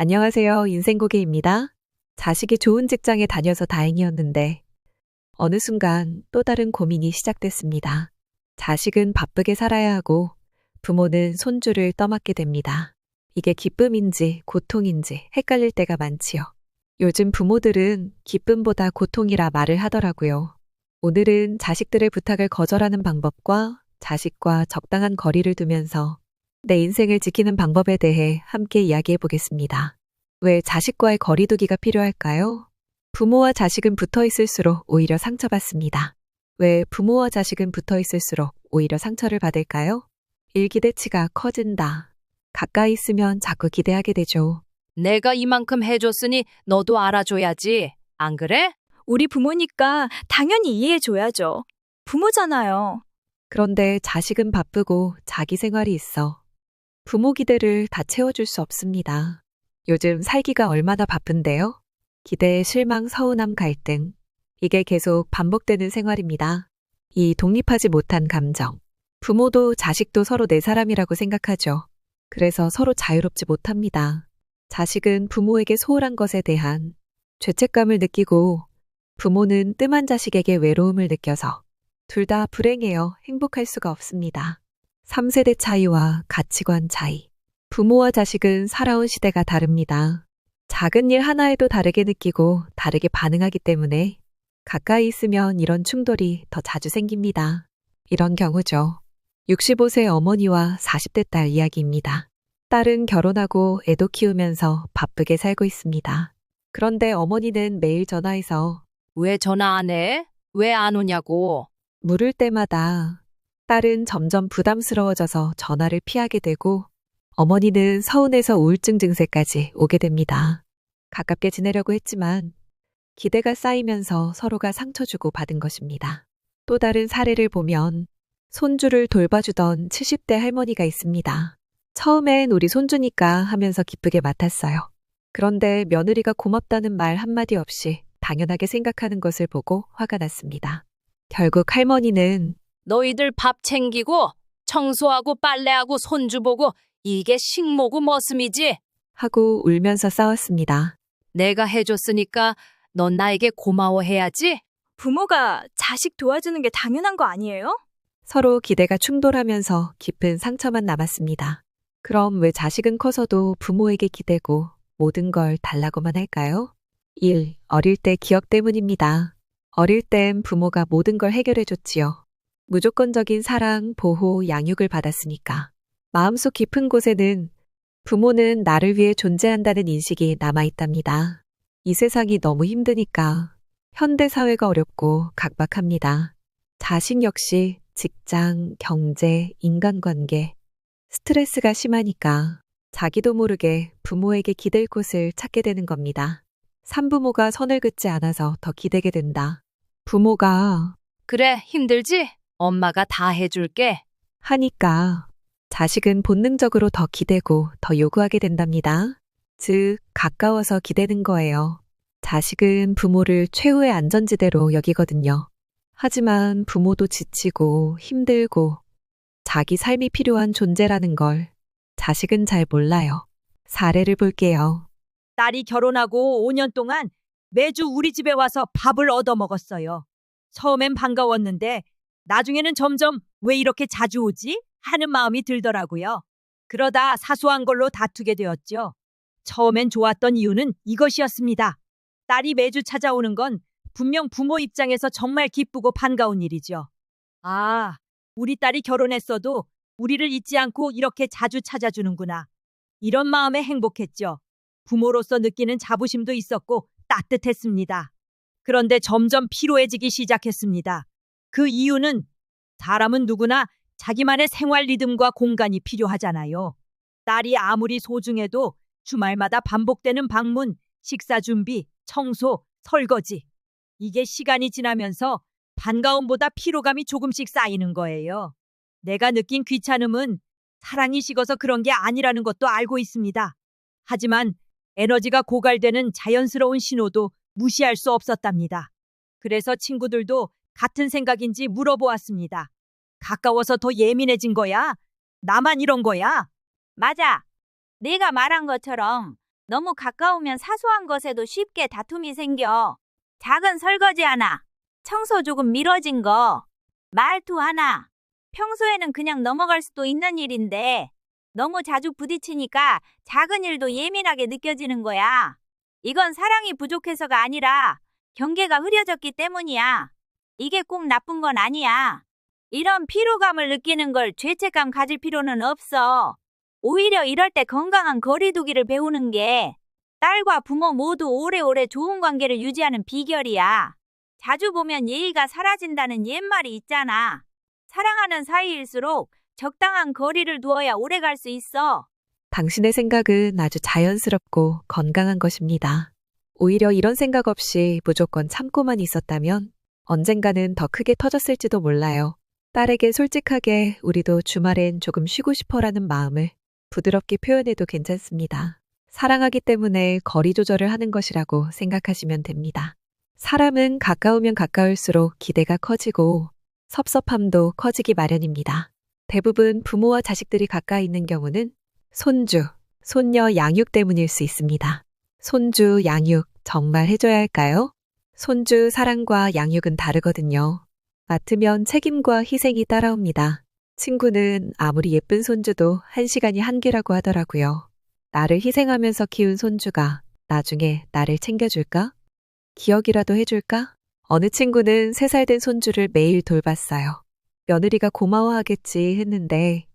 안녕하세요. 인생고개입니다. 자식이 좋은 직장에 다녀서 다행이었는데 어느 순간 또 다른 고민이 시작됐습니다. 자식은 바쁘게 살아야 하고 부모는 손주를 떠맡게 됩니다. 이게 기쁨인지 고통인지 헷갈릴 때가 많지요. 요즘 부모들은 기쁨보다 고통이라 말을 하더라고요. 오늘은 자식들의 부탁을 거절하는 방법과 자식과 적당한 거리를 두면서 내 인생을 지키는 방법에 대해 함께 이야기해 보겠습니다. 왜 자식과의 거리두기가 필요할까요? 부모와 자식은 붙어 있을수록 오히려 상처받습니다. 왜 부모와 자식은 붙어 있을수록 오히려 상처를 받을까요? 일기대치가 커진다. 가까이 있으면 자꾸 기대하게 되죠. 내가 이만큼 해줬으니 너도 알아줘야지. 안 그래? 우리 부모니까 당연히 이해해줘야죠. 부모잖아요. 그런데 자식은 바쁘고 자기 생활이 있어. 부모 기대를 다 채워줄 수 없습니다. 요즘 살기가 얼마나 바쁜데요? 기대, 실망, 서운함, 갈등. 이게 계속 반복되는 생활입니다. 이 독립하지 못한 감정. 부모도 자식도 서로 내 사람이라고 생각하죠. 그래서 서로 자유롭지 못합니다. 자식은 부모에게 소홀한 것에 대한 죄책감을 느끼고 부모는 뜸한 자식에게 외로움을 느껴서 둘 다 불행해요. 행복할 수가 없습니다. 3세대 차이와 가치관 차이. 부모와 자식은 살아온 시대가 다릅니다. 작은 일 하나에도 다르게 느끼고 다르게 반응하기 때문에 가까이 있으면 이런 충돌이 더 자주 생깁니다. 이런 경우죠. 65세 어머니와 40대 딸 이야기입니다. 딸은 결혼하고 애도 키우면서 바쁘게 살고 있습니다. 그런데 어머니는 매일 전화해서 왜 전화 안 해? 왜 안 오냐고. 물을 때마다 딸은 점점 부담스러워져서 전화를 피하게 되고 어머니는 서운해서 우울증 증세까지 오게 됩니다. 가깝게 지내려고 했지만 기대가 쌓이면서 서로가 상처 주고 받은 것입니다. 또 다른 사례를 보면 손주를 돌봐주던 70대 할머니가 있습니다. 처음엔 우리 손주니까 하면서 기쁘게 맡았어요. 그런데 며느리가 고맙다는 말 한마디 없이 당연하게 생각하는 것을 보고 화가 났습니다. 결국 할머니는 너희들 밥 챙기고 청소하고 빨래하고 손주 보고 이게 식모구 머슴이지. 하고 울면서 싸웠습니다. 내가 해줬으니까 넌 나에게 고마워해야지. 부모가 자식 도와주는 게 당연한 거 아니에요? 서로 기대가 충돌하면서 깊은 상처만 남았습니다. 그럼 왜 자식은 커서도 부모에게 기대고 모든 걸 달라고만 할까요? 1. 어릴 때 기억 때문입니다. 어릴 땐 부모가 모든 걸 해결해 줬지요. 무조건적인 사랑, 보호, 양육을 받았으니까. 마음속 깊은 곳에는 부모는 나를 위해 존재한다는 인식이 남아있답니다. 이 세상이 너무 힘드니까 현대 사회가 어렵고 각박합니다. 자식 역시 직장, 경제, 인간관계, 스트레스가 심하니까 자기도 모르게 부모에게 기댈 곳을 찾게 되는 겁니다. 산부모가 선을 긋지 않아서 더 기대게 된다. 부모가 그래, 힘들지? 엄마가 다 해줄게. 하니까 자식은 본능적으로 더 기대고 더 요구하게 된답니다. 즉, 가까워서 기대는 거예요. 자식은 부모를 최후의 안전지대로 여기거든요. 하지만 부모도 지치고 힘들고 자기 삶이 필요한 존재라는 걸 자식은 잘 몰라요. 사례를 볼게요. 딸이 결혼하고 5년 동안 매주 우리 집에 와서 밥을 얻어 먹었어요. 처음엔 반가웠는데 나중에는 점점 왜 이렇게 자주 오지? 하는 마음이 들더라고요. 그러다 사소한 걸로 다투게 되었죠. 처음엔 좋았던 이유는 이것이었습니다. 딸이 매주 찾아오는 건 분명 부모 입장에서 정말 기쁘고 반가운 일이죠. 아, 우리 딸이 결혼했어도 우리를 잊지 않고 이렇게 자주 찾아주는구나. 이런 마음에 행복했죠. 부모로서 느끼는 자부심도 있었고 따뜻했습니다. 그런데 점점 피로해지기 시작했습니다. 그 이유는 사람은 누구나 자기만의 생활 리듬과 공간이 필요하잖아요. 딸이 아무리 소중해도 주말마다 반복되는 방문, 식사 준비, 청소, 설거지. 이게 시간이 지나면서 반가움보다 피로감이 조금씩 쌓이는 거예요. 내가 느낀 귀찮음은 사랑이 식어서 그런 게 아니라는 것도 알고 있습니다. 하지만 에너지가 고갈되는 자연스러운 신호도 무시할 수 없었답니다. 그래서 친구들도 같은 생각인지 물어보았습니다. 가까워서 더 예민해진 거야? 나만 이런 거야? 맞아. 네가 말한 것처럼 너무 가까우면 사소한 것에도 쉽게 다툼이 생겨. 작은 설거지 하나, 청소 조금 미뤄진 거, 말투 하나. 평소에는 그냥 넘어갈 수도 있는 일인데 너무 자주 부딪히니까 작은 일도 예민하게 느껴지는 거야. 이건 사랑이 부족해서가 아니라 경계가 흐려졌기 때문이야. 이게 꼭 나쁜 건 아니야. 이런 피로감을 느끼는 걸 죄책감 가질 필요는 없어. 오히려 이럴 때 건강한 거리두기를 배우는 게 딸과 부모 모두 오래오래 좋은 관계를 유지하는 비결이야. 자주 보면 예의가 사라진다는 옛말이 있잖아. 사랑하는 사이일수록 적당한 거리를 두어야 오래 갈 수 있어. 당신의 생각은 아주 자연스럽고 건강한 것입니다. 오히려 이런 생각 없이 무조건 참고만 있었다면 언젠가는 더 크게 터졌을지도 몰라요. 딸에게 솔직하게 우리도 주말엔 조금 쉬고 싶어라는 마음을 부드럽게 표현해도 괜찮습니다. 사랑하기 때문에 거리 조절을 하는 것이라고 생각하시면 됩니다. 사람은 가까우면 가까울수록 기대가 커지고 섭섭함도 커지기 마련입니다. 대부분 부모와 자식들이 가까이 있는 경우는 손주, 손녀 양육 때문일 수 있습니다. 손주 양육 정말 해줘야 할까요? 손주 사랑과 양육은 다르거든요. 맡으면 책임과 희생이 따라옵니다. 친구는 아무리 예쁜 손주도 1시간이 한계라고 하더라고요. 나를 희생하면서 키운 손주가 나중에 나를 챙겨줄까? 기억이라도 해줄까? 어느 친구는 3살 된 손주를 매일 돌봤어요. 며느리가 고마워하겠지 했는데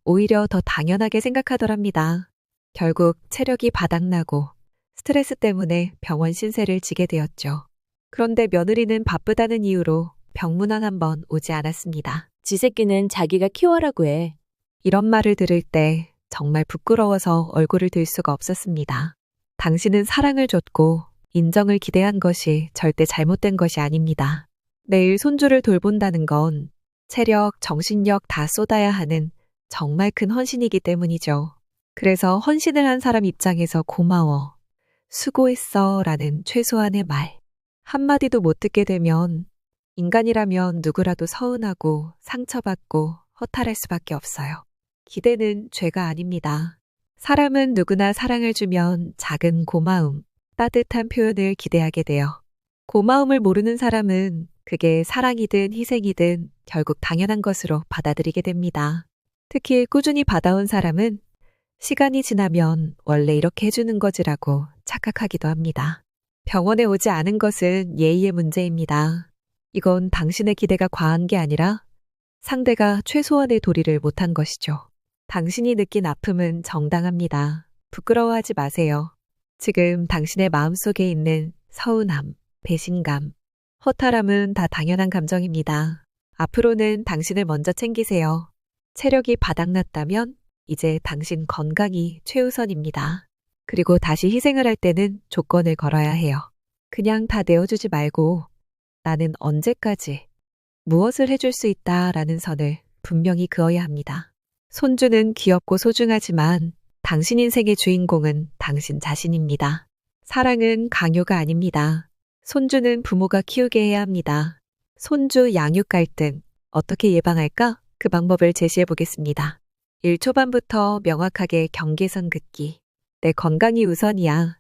오히려 더 당연하게 생각하더랍니다. 결국 체력이 바닥나고 스트레스 때문에 병원 신세를 지게 되었죠. 그런데 며느리는 바쁘다는 이유로 병문안 한번 오지 않았습니다. 지 새끼는 자기가 키워라고 해. 이런 말을 들을 때 정말 부끄러워서 얼굴을 들 수가 없었습니다. 당신은 사랑을 줬고 인정을 기대한 것이 절대 잘못된 것이 아닙니다. 매일 손주를 돌본다는 건 체력, 정신력 다 쏟아야 하는 정말 큰 헌신이기 때문이죠. 그래서 헌신을 한 사람 입장에서 고마워, 수고했어 라는 최소한의 말 한마디도 못 듣게 되면 인간이라면 누구라도 서운하고 상처받고 허탈할 수밖에 없어요. 기대는 죄가 아닙니다. 사람은 누구나 사랑을 주면 작은 고마움, 따뜻한 표현을 기대하게 돼요. 고마움을 모르는 사람은 그게 사랑이든 희생이든 결국 당연한 것으로 받아들이게 됩니다. 특히 꾸준히 받아온 사람은 시간이 지나면 원래 이렇게 해주는 거지라고 착각하기도 합니다. 병원에 오지 않은 것은 예의의 문제입니다. 이건 당신의 기대가 과한 게 아니라 상대가 최소한의 도리를 못한 것이죠. 당신이 느낀 아픔은 정당합니다. 부끄러워하지 마세요. 지금 당신의 마음속에 있는 서운함, 배신감, 허탈함은 다 당연한 감정입니다. 앞으로는 당신을 먼저 챙기세요. 체력이 바닥났다면 이제 당신 건강이 최우선입니다. 그리고 다시 희생을 할 때는 조건을 걸어야 해요. 그냥 다 내어주지 말고 나는 언제까지 무엇을 해줄 수 있다라는 선을 분명히 그어야 합니다. 손주는 귀엽고 소중하지만 당신 인생의 주인공은 당신 자신입니다. 사랑은 강요가 아닙니다. 손주는 부모가 키우게 해야 합니다. 손주 양육 갈등 어떻게 예방할까? 그 방법을 제시해 보겠습니다. 일 초반부터 명확하게 경계선 긋기. 내 건강이 우선이야.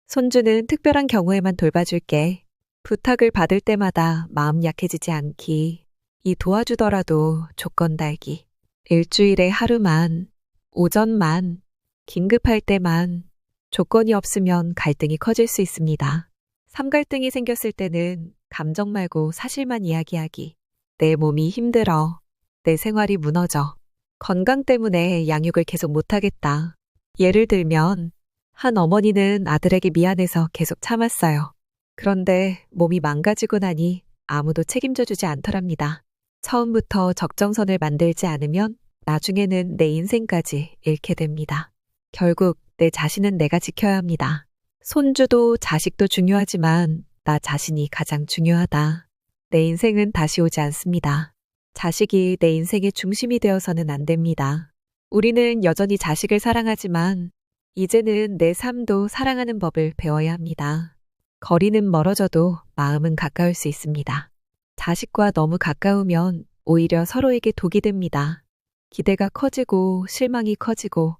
손주는 특별한 경우에만 돌봐줄게. 부탁을 받을 때마다 마음 약해지지 않기. 이 도와주더라도 조건 달기. 일주일에 하루만, 오전만, 긴급할 때만, 조건이 없으면 갈등이 커질 수 있습니다. 삼갈등이 생겼을 때는 감정 말고 사실만 이야기하기. 내 몸이 힘들어. 내 생활이 무너져. 건강 때문에 양육을 계속 못하겠다. 예를 들면 한 어머니는 아들에게 미안해서 계속 참았어요. 그런데 몸이 망가지고 나니 아무도 책임져주지 않더랍니다. 처음부터 적정선을 만들지 않으면 나중에는 내 인생까지 잃게 됩니다. 결국 내 자신은 내가 지켜야 합니다. 손주도 자식도 중요하지만 나 자신이 가장 중요하다. 내 인생은 다시 오지 않습니다. 자식이 내 인생의 중심이 되어서는 안 됩니다. 우리는 여전히 자식을 사랑하지만 이제는 내 삶도 사랑하는 법을 배워야 합니다. 거리는 멀어져도 마음은 가까울 수 있습니다. 자식과 너무 가까우면 오히려 서로에게 독이 됩니다. 기대가 커지고 실망이 커지고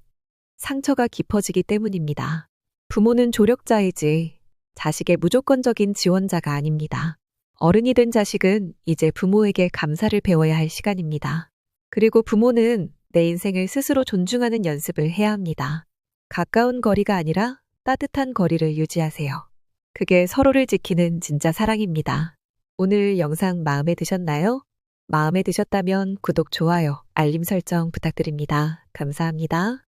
상처가 깊어지기 때문입니다. 부모는 조력자이지 자식의 무조건적인 지원자가 아닙니다. 어른이 된 자식은 이제 부모에게 감사를 배워야 할 시간입니다. 그리고 부모는 내 인생을 스스로 존중하는 연습을 해야 합니다. 가까운 거리가 아니라 따뜻한 거리를 유지하세요. 그게 서로를 지키는 진짜 사랑입니다. 오늘 영상 마음에 드셨나요? 마음에 드셨다면 구독, 좋아요, 알림 설정 부탁드립니다. 감사합니다.